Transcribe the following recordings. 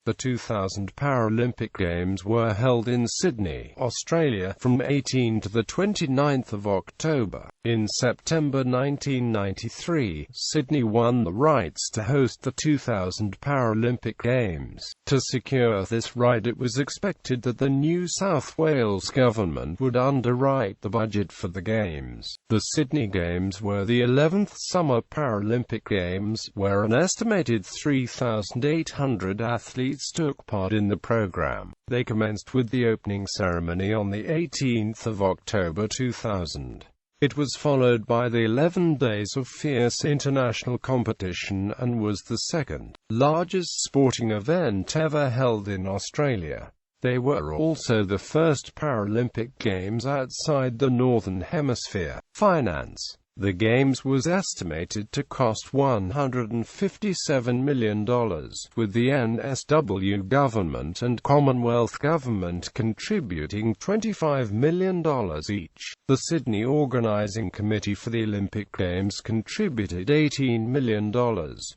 The 2000 Paralympic Games were held in Sydney, Australia, from 18 to the 29th of October. In September 1993, Sydney won the rights to host the 2000 Paralympic Games. To secure this right, it was expected that the New South Wales government would underwrite the budget for the Games. The Sydney Games were the 11th Summer Paralympic Games, where an estimated 3,800 athletes took part in the program. They commenced with the opening ceremony on the 18th of October 2000. It was followed by the 11 days of fierce international competition and was the second largest sporting event ever held in Australia. They were also the first Paralympic Games outside the Northern Hemisphere. Finance. The Games was estimated to cost $157 million, with the NSW government and Commonwealth government contributing $25 million each. The Sydney Organising Committee for the Olympic Games contributed $18 million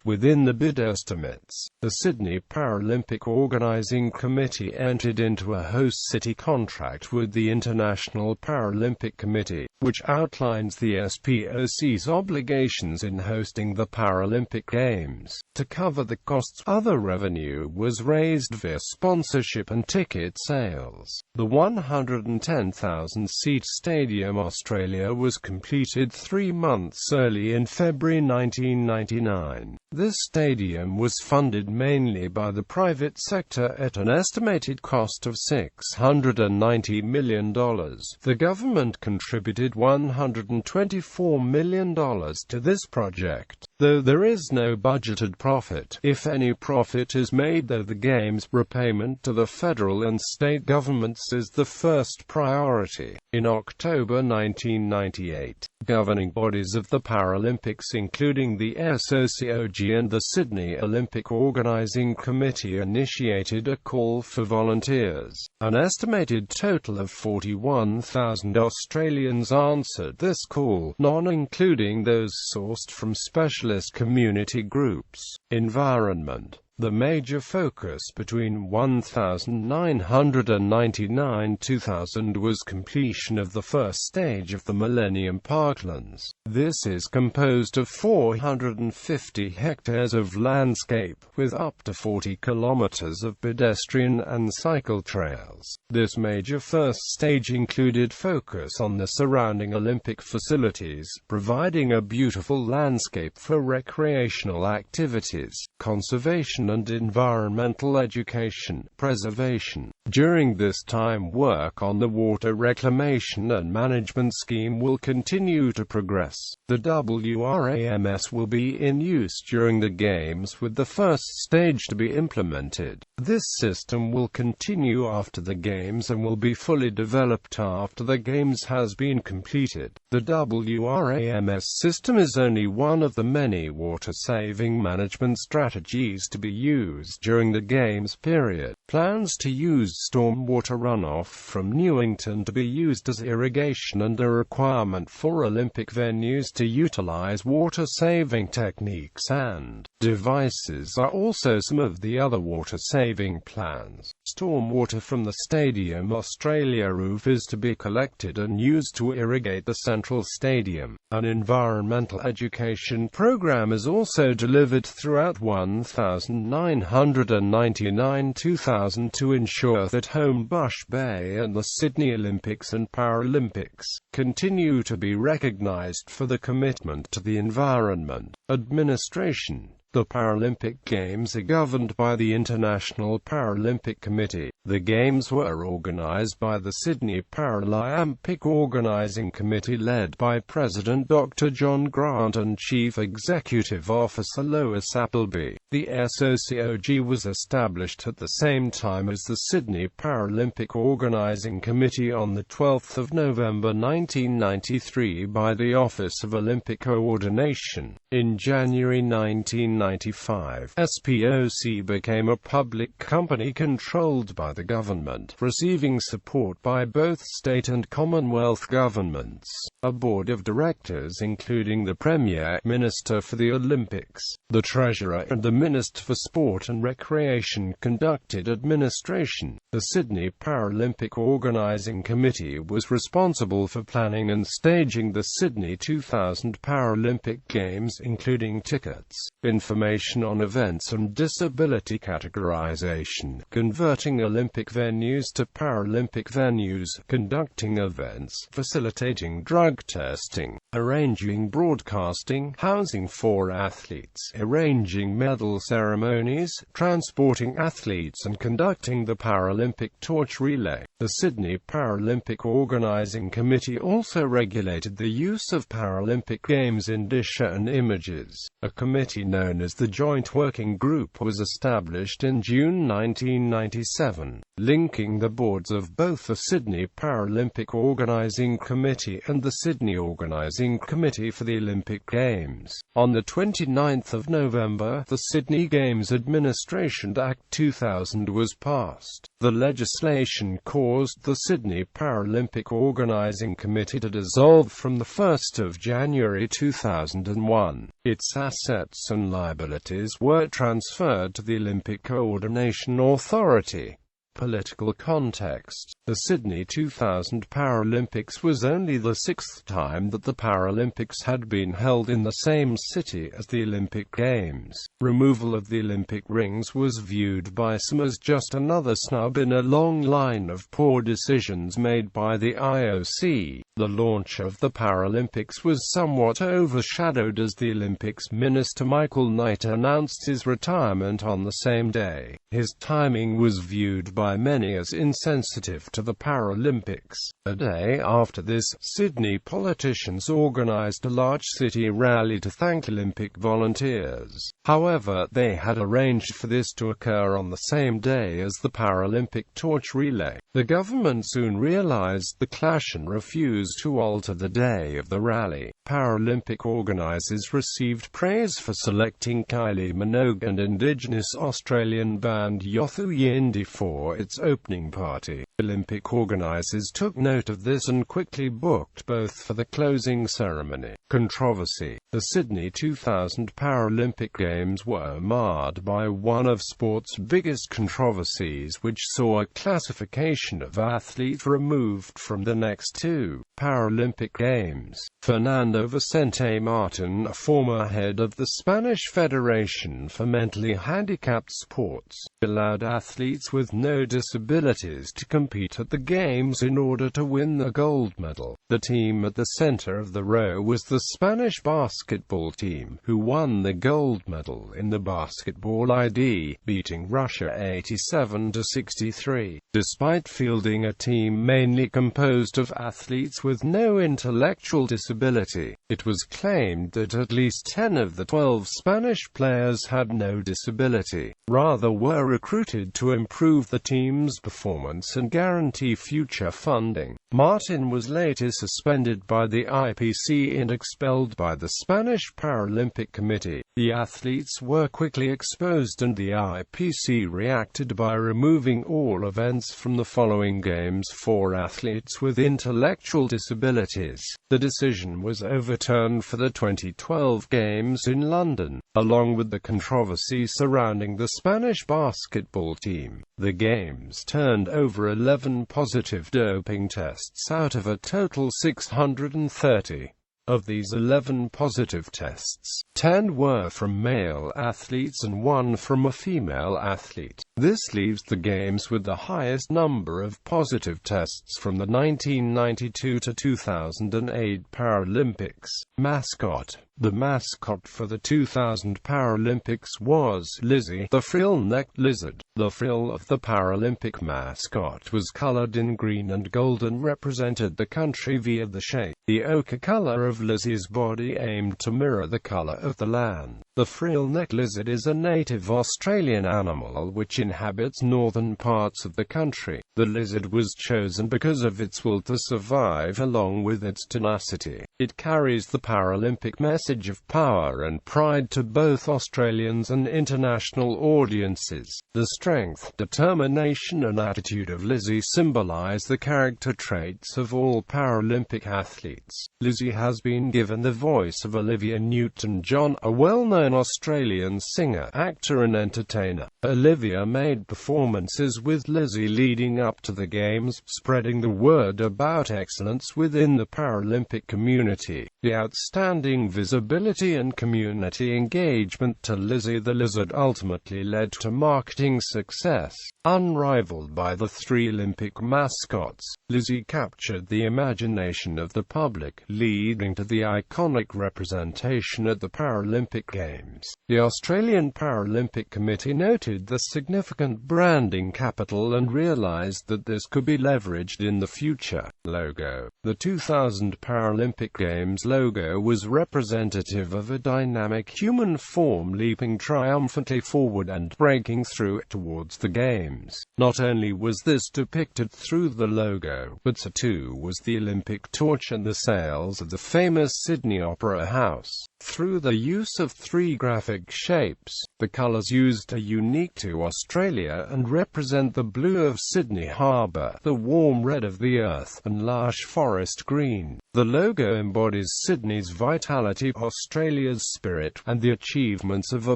within the bid estimates. The Sydney Paralympic Organising Committee entered into a host city contract with the International Paralympic Committee, which outlines the SPOC's obligations in hosting the Paralympic Games. To cover the costs, other revenue was raised via sponsorship and ticket sales. The 110,000-seat Stadium Australia was completed 3 months early in February 1999. This stadium was funded mainly by the private sector at an estimated cost of $690 million. The government contributed $124 million to this project, though there is no budgeted profit. If any profit is made, though, the Games repayment to the federal and state governments is the first priority. In October 1998, governing bodies of the Paralympics, including the SOCOG and the Sydney Olympic Organising Committee, initiated a call for volunteers. An estimated total of 41,000 Australians answered this call, non-including those sourced from specialist community groups. Environment. The major focus between 1999–2000 was completion of the first stage of the Millennium Parklands. This is composed of 450 hectares of landscape, with up to 40 kilometers of pedestrian and cycle trails. This major first stage included focus on the surrounding Olympic facilities, providing a beautiful landscape for recreational activities, conservation and environmental education, preservation. During this time, work on the water reclamation and management scheme will continue to progress. The WRAMS will be in use during the Games, with the first stage to be implemented. This system will continue after the Games and will be fully developed after the Games has been completed. The WRAMS system is only one of the many water-saving management strategies to be used during the Games period. Plans to use stormwater runoff from Newington to be used as irrigation, and a requirement for Olympic venues to utilize water-saving techniques and devices are also some of the other water-saving plans. Stormwater from the Stadium Australia roof is to be collected and used to irrigate the central stadium. An environmental education program is also delivered throughout 1999–2000 to ensure that Homebush Bay and the Sydney Olympics and Paralympics continue to be recognized for the commitment to the environment. Administration. The Paralympic Games are governed by the International Paralympic Committee. The Games were organized by the Sydney Paralympic Organising Committee, led by President Dr. John Grant and Chief Executive Officer Lois Appleby. The SOCOG was established at the same time as the Sydney Paralympic Organising Committee on 12 November 1993 by the Office of Olympic Coordination. In January 1999, 1995, SPOC became a public company controlled by the government, receiving support by both state and Commonwealth governments. A board of directors including the Premier Minister for the Olympics, the Treasurer and the Minister for Sport and Recreation conducted administration. The Sydney Paralympic Organising Committee was responsible for planning and staging the Sydney 2000 Paralympic Games, including tickets, information on events and disability categorization, converting Olympic venues to Paralympic venues, conducting events, facilitating drug testing, arranging broadcasting, housing for athletes, arranging medal ceremonies, transporting athletes and conducting the Paralympic Torch relay. The Sydney Paralympic Organising Committee also regulated the use of Paralympic Games indicia and images. A committee known as the Joint Working Group was established in June 1997, linking the boards of both the Sydney Paralympic Organising Committee and the Sydney Organising Committee for the Olympic Games. On the 29th of November, the Sydney Games Administration Act 2000 was passed. The legislation caused the Sydney Paralympic Organising Committee to dissolve from the 1st of January 2001. Its assets and liabilities were transferred to the Olympic Coordination Authority. Political context. The Sydney 2000 Paralympics was only the sixth time that the Paralympics had been held in the same city as the Olympic Games. Removal of the Olympic rings was viewed by some as just another snub in a long line of poor decisions made by the IOC. The launch of the Paralympics was somewhat overshadowed as the Olympics Minister Michael Knight announced his retirement on the same day. His timing was viewed by many as insensitive to the Paralympics. A day after this, Sydney politicians organised a large city rally to thank Olympic volunteers. However, they had arranged for this to occur on the same day as the Paralympic Torch relay. The government soon realised the clash and refused to alter the day of the rally. Paralympic organisers received praise for selecting Kylie Minogue and Indigenous Australian band Yothu Yindi for its opening party. Olympic organisers took note of this and quickly booked both for the closing ceremony. Controversy. The Sydney 2000 Paralympic Games were marred by one of sport's biggest controversies, which saw a classification of athletes removed from the next two Paralympic Games. Fernando Vicente Martin, a former head of the Spanish Federation for Mentally Handicapped Sports, allowed athletes with no disabilities to compete at the Games in order to win the gold medal. The team at the center of the row was the Spanish basketball team, who won the gold medal in the basketball ID, beating Russia 87-63. Despite fielding a team mainly composed of athletes with no intellectual disability, it was claimed that at least 10 of the 12 Spanish players had no disability, rather were recruited to improve the team's performance and guarantee future funding. Martin was later suspended by the IPC and expelled by the Spanish Paralympic Committee. The athletes were quickly exposed and the IPC reacted by removing all events from the following games for athletes with intellectual disabilities. The decision was overturned for the 2012 Games in London, along with the controversy surrounding the Spanish basketball team. The Games turned over 11 positive doping tests out of a total 630. Of these 11 positive tests, 10 were from male athletes and 1 from a female athlete. This leaves the Games with the highest number of positive tests from the 1992 to 2008 Paralympics. Mascot. The mascot for the 2000 Paralympics was Lizzie, the frill-necked lizard. The frill of the Paralympic mascot was colored in green and gold and represented the country via the shape. The ochre color of Lizzie's body aimed to mirror the color of the land. The frill-necked lizard is a native Australian animal which inhabits northern parts of the country. The lizard was chosen because of its will to survive along with its tenacity. It carries the Paralympic message of power and pride to both Australians and international audiences. The strength, determination and attitude of Lizzie symbolize the character traits of all Paralympic athletes. Lizzie has been given the voice of Olivia Newton-John, a well-known Australian singer, actor and entertainer. Olivia made performances with Lizzie leading up to the Games, spreading the word about excellence within the Paralympic community. The outstanding visibility and community engagement to Lizzie the Lizard ultimately led to marketing success, unrivaled by the three Olympic mascots. Lizzie captured the imagination of the public, leading to the iconic representation at the Paralympic Games. The Australian Paralympic Committee noted the significant branding capital and realized that this could be leveraged in the future. Logo. The 2000 Paralympic Games logo was representative of a dynamic human form leaping triumphantly forward and breaking through towards the Games. Not only was this depicted through the logo, but so too was the Olympic Torch and the sails of the famous Sydney Opera House. Through the use of three graphic shapes, the colours used are unique to Australia and represent the blue of Sydney Harbour, the warm red of the earth, and lush forest green. The logo embodies Sydney's vitality, Australia's spirit, and the achievements of a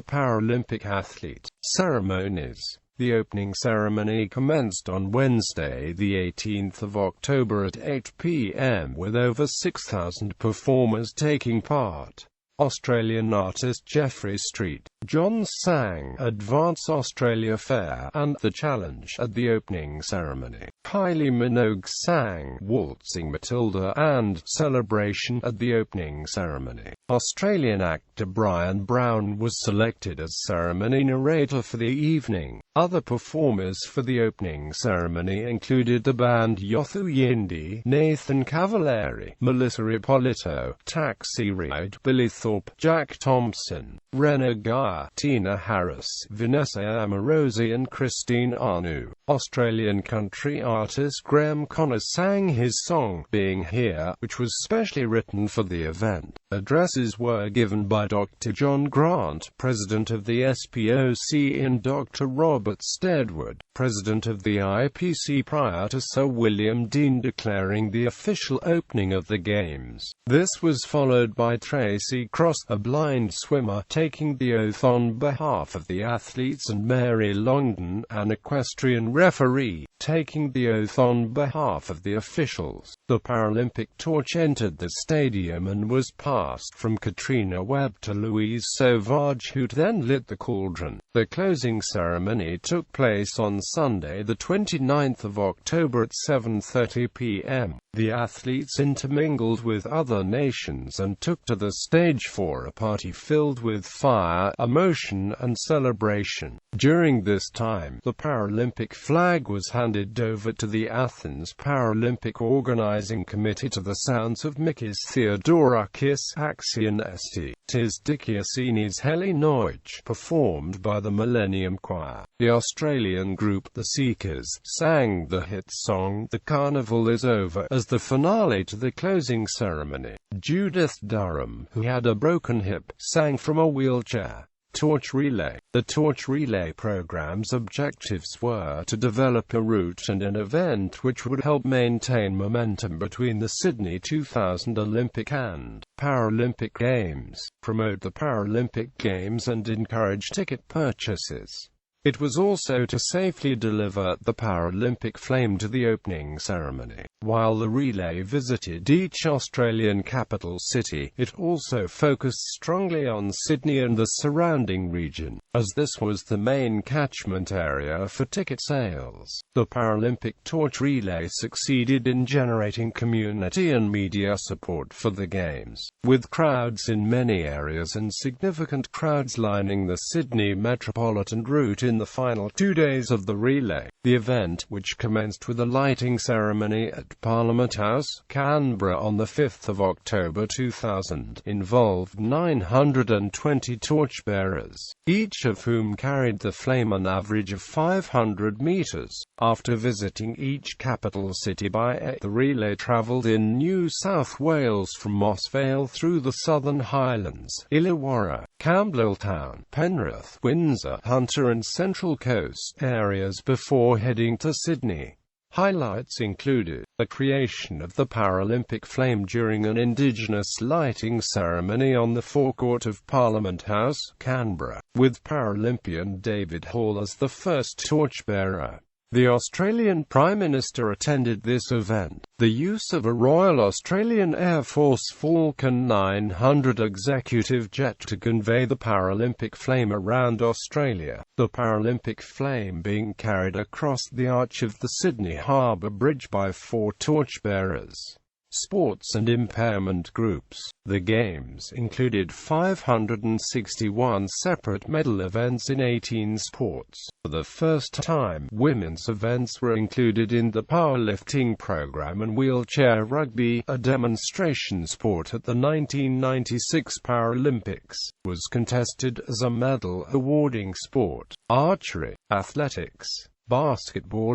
Paralympic athlete. Ceremonies. The opening ceremony commenced on Wednesday, the 18th of October at 8 p.m. with over 6,000 performers taking part. Australian artist Jeffrey Street, John sang Advance Australia Fair and The Challenge at the opening ceremony. Kylie Minogue sang Waltzing Matilda and Celebration at the opening ceremony. Australian actor Brian Brown was selected as ceremony narrator for the evening. Other performers for the opening ceremony included the band Yothu Yindi, Nathan Cavallari, Melissa Ippolito, Taxi Ride, Billy Thorpe, Jack Thompson, Rena Gaia, Tina Harris, Vanessa Amorosi and Christine Anu. Australian country artist Graham Connor sang his song, Being Here, which was specially written for the event. Addresses were given by Dr. John Grant, President of the SPOC, and Dr. Robert Steadwood, President of the IPC, prior to Sir William Dean declaring the official opening of the Games. This was followed by Tracy Cross, a blind swimmer, taking the oath on behalf of the athletes, and Mary Longdon, an equestrian referee, taking the oath on behalf of the officials. The Paralympic Torch entered the stadium and was passed from Katrina Webb to Louise Sauvage, who then lit the cauldron. The closing ceremony took place on Sunday, the 29th of October at 7:30 p.m. The athletes intermingled with other nations and took to the stage for a party filled with fire, emotion and celebration. During this time, the Paralympic flag was handed over to the Athens Paralympic Organizing Committee to the sounds of Mikis Theodorakis, Axion Esti, Tis Dickiasini's Heli Noich, performed by the Millennium Choir. The Australian group The Seekers sang the hit song The Carnival Is Over as the finale to the closing ceremony. Judith Durham, who had a broken hip, sang from a wheelchair. Torch Relay. The Torch Relay program's objectives were to develop a route and an event which would help maintain momentum between the Sydney 2000 Olympic and Paralympic Games, promote the Paralympic Games and encourage ticket purchases. It was also to safely deliver the Paralympic flame to the opening ceremony. While the relay visited each Australian capital city, it also focused strongly on Sydney and the surrounding region, as this was the main catchment area for ticket sales. The Paralympic Torch Relay succeeded in generating community and media support for the Games, with crowds in many areas and significant crowds lining the Sydney metropolitan route in the final 2 days of the relay. The event, which commenced with a lighting ceremony at Parliament House, Canberra on the 5th of October 2000, involved 920 torchbearers, each of whom carried the flame an average of 500 meters. After visiting each capital city by air, the relay travelled in New South Wales from Moss Vale through the Southern Highlands, Illawarra, Campbelltown, Penrith, Windsor, Hunter and Central Coast areas before heading to Sydney. Highlights included the creation of the Paralympic flame during an Indigenous lighting ceremony on the forecourt of Parliament House, Canberra, with Paralympian David Hall as the first torchbearer. The Australian Prime Minister attended this event. The use of a Royal Australian Air Force Falcon 900 executive jet to convey the Paralympic flame around Australia, the Paralympic flame being carried across the arch of the Sydney Harbour Bridge by 4 torchbearers. Sports and impairment groups. The Games included 561 separate medal events in 18 sports. For the first time, women's events were included in the powerlifting program, and wheelchair rugby, a demonstration sport at the 1996 Paralympics, was contested as a medal-awarding sport. Archery, athletics, basketball,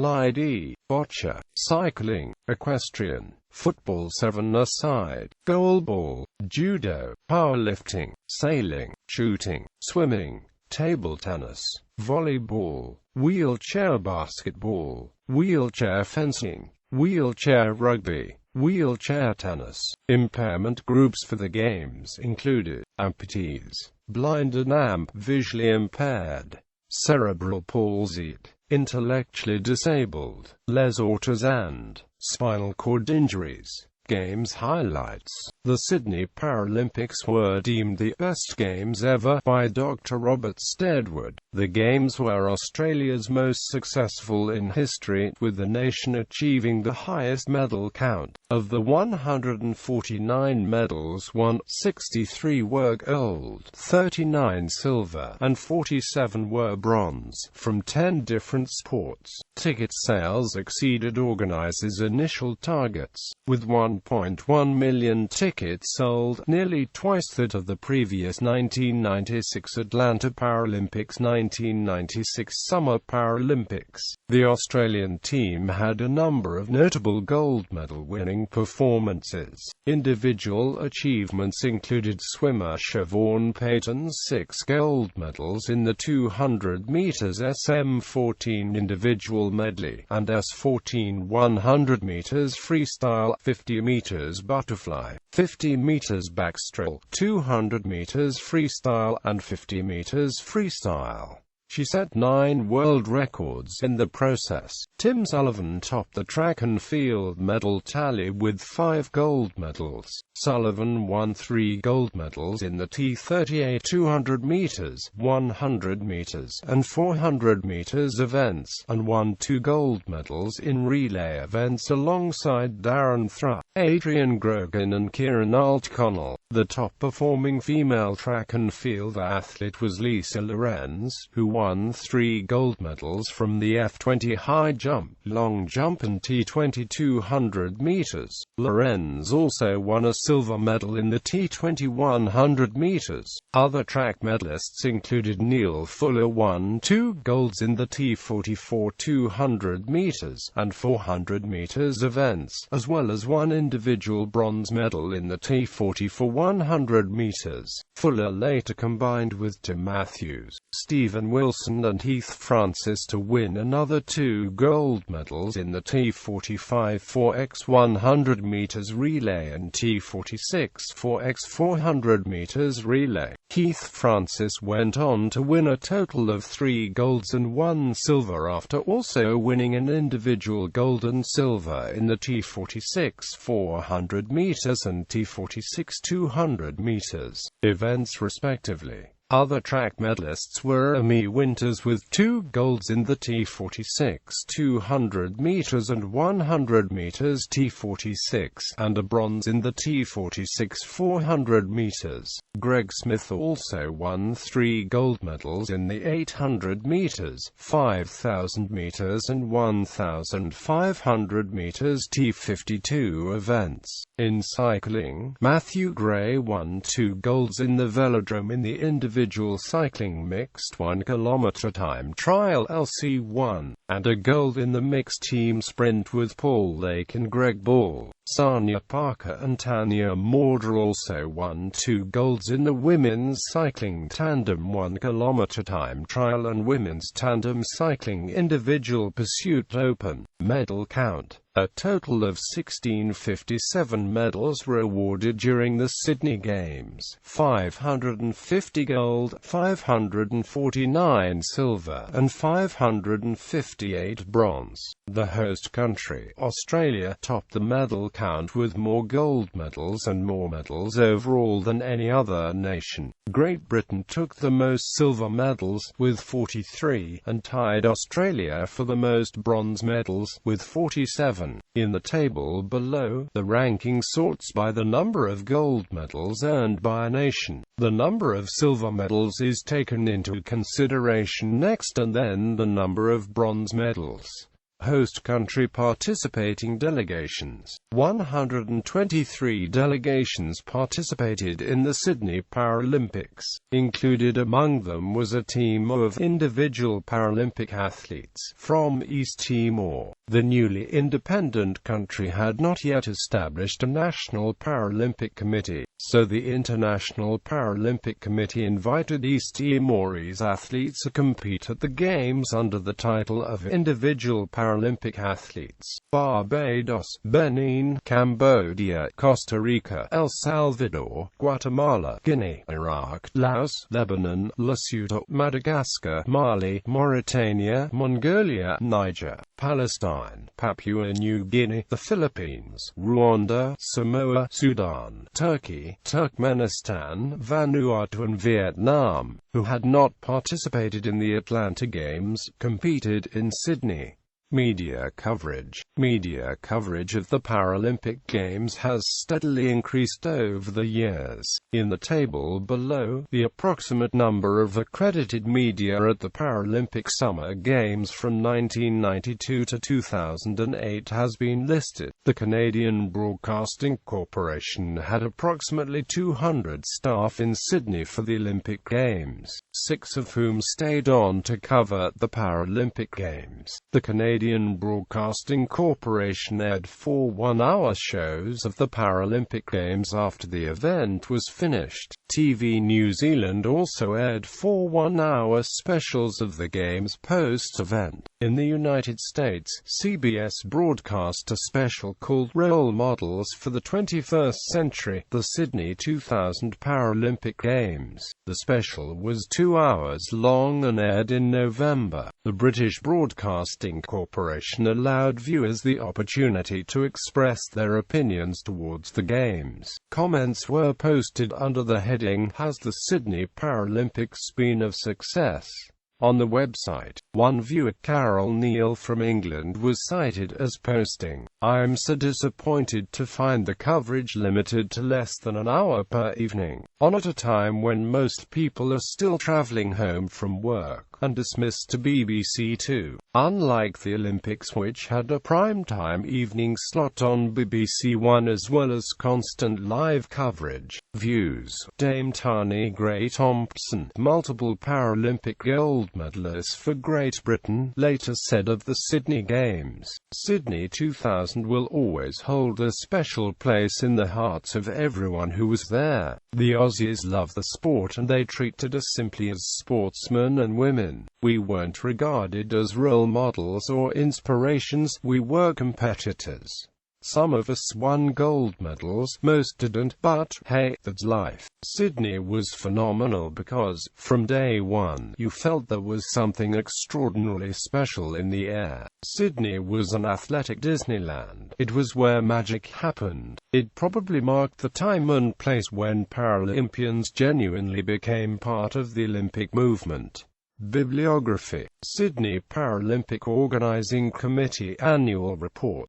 bocce, cycling, equestrian, football 7-a-side, goalball, judo, powerlifting, sailing, shooting, swimming, table tennis, volleyball, wheelchair basketball, wheelchair fencing, wheelchair rugby, wheelchair tennis. Impairment groups for the Games included amputees, blind and visually impaired, cerebral palsied, intellectually disabled, lesorters and spinal cord injuries. Games highlights. The Sydney Paralympics were deemed the best games ever by Dr. Robert Stedward. The Games were Australia's most successful in history, with the nation achieving the highest medal count. Of the 149 medals won, 63 were gold, 39 silver, and 47 were bronze, from 10 different sports. Ticket sales exceeded organizers' initial targets, with 1.1 million tickets sold, nearly twice that of the previous 1996 Atlanta Paralympics, 1996 Summer Paralympics. The Australian team had a number of notable gold medal-winning performances. Individual achievements included swimmer Siobhan Payton's 6 gold medals in the 200 meters SM14 individual medley, and S14 100 meters freestyle, 50 meters butterfly, 50 meters backstroke, 200 meters freestyle, and 50 meters freestyle. She set 9 world records in the process. Tim Sullivan topped the track and field medal tally with 5 gold medals. Sullivan won 3 gold medals in the T38 200 meters, 100 meters, and 400 meters events, and won 2 gold medals in relay events alongside Darren Thrupp, Adrian Grogan and Kieran Altconnell. The top-performing female track and field athlete was Lisa Lorenz, who won 3 gold medals from the F20 high jump, long jump and T20 200 meters. Lorenz also won a silver medal in the T20 100 meters. Other track medalists included Neil Fuller won 2 golds in the T44 200 meters and 400 meters events, as well as 1 individual bronze medal in the T44 100 meters. Fuller later combined with Tim Matthews, Stephen Wilson and Heath Francis to win another 2 gold medals in the T45 4x 100 meters relay and T46 4x 400 meters relay. Heath Francis went on to win a total of 3 golds and 1 silver after also winning an individual gold and silver in the T46 400 meters and T46 200 meters events respectively. Other track medalists were Amy Winters with 2 golds in the T46 200 meters and 100 meters T46, and a bronze in the T46 400 meters. Greg Smith also won 3 gold medals in the 800 meters, 5,000 meters and 1,500 meters T52 events. In cycling, Matthew Gray won 2 golds in the velodrome in the individual cycling mixed 1 km time trial LC1, and a gold in the mixed team sprint with Paul Lake and Greg Ball. Sanya Parker and Tanya Morder also won 2 golds in the women's cycling tandem 1 km time trial and women's tandem cycling individual pursuit open. Medal count. A total of 1,657 medals were awarded during the Sydney Games. 550 gold, 549 silver, and 558 bronze. The host country, Australia, topped the medal count with more gold medals and more medals overall than any other nation. Great Britain took the most silver medals, with 43, and tied Australia for the most bronze medals, with 47. In the table below, the ranking sorts by the number of gold medals earned by a nation. The number of silver medals is taken into consideration next, and then the number of bronze medals. Host country participating delegations. 123 delegations participated in the Sydney Paralympics. Included among them was a team of individual Paralympic athletes from East Timor. The newly independent country had not yet established a National Paralympic Committee, so the International Paralympic Committee invited East Timorese athletes to compete at the Games under the title of Individual Paralympic Athletes. Barbados, Benin, Cambodia, Costa Rica, El Salvador, Guatemala, Guinea, Iraq, Laos, Lebanon, Lesotho, Madagascar, Mali, Mauritania, Mongolia, Niger, Palestine, Papua New Guinea, the Philippines, Rwanda, Samoa, Sudan, Turkey, Turkmenistan, Vanuatu and Vietnam, who had not participated in the Atlanta Games, competed in Sydney. Media coverage. Media coverage of the Paralympic Games has steadily increased over the years. In the table below, the approximate number of accredited media at the Paralympic Summer Games from 1992 to 2008 has been listed. The Canadian Broadcasting Corporation had approximately 200 staff in Sydney for the Olympic Games, 6 of whom stayed on to cover the Paralympic Games. The Canadian Broadcasting Corporation aired 4 one-hour shows of the Paralympic Games after the event was finished. TV New Zealand also aired 4 one-hour specials of the Games post-event. In the United States, CBS broadcast a special called Role Models for the 21st Century, the Sydney 2000 Paralympic Games. The special was 2 hours long and aired in November. The British Broadcasting Corporation allowed viewers the opportunity to express their opinions towards the Games. Comments were posted under the heading, "Has the Sydney Paralympics been a success?" On the website. One viewer, Carol Neal from England, was cited as posting, "I'm so disappointed to find the coverage limited to less than an hour per evening, on at a time when most people are still travelling home from work, and dismissed to BBC Two. Unlike the Olympics, which had a prime-time evening slot on BBC One as well as constant live coverage." Views. Dame Tani Gray-Thompson, multiple Paralympic gold medalist for Great Britain, later said of the Sydney Games, "Sydney 2000 will always hold a special place in the hearts of everyone who was there. The Aussies love the sport and they treated us simply as sportsmen and women. We weren't regarded as role models or inspirations, we were competitors." Some of us won gold medals, most didn't, but hey, that's life. Sydney was phenomenal because, from day one, you felt there was something extraordinarily special in the air. Sydney was an athletic Disneyland. It was where magic happened. It probably marked the time and place when Paralympians genuinely became part of the Olympic movement. Bibliography. Sydney Paralympic Organizing Committee Annual Report.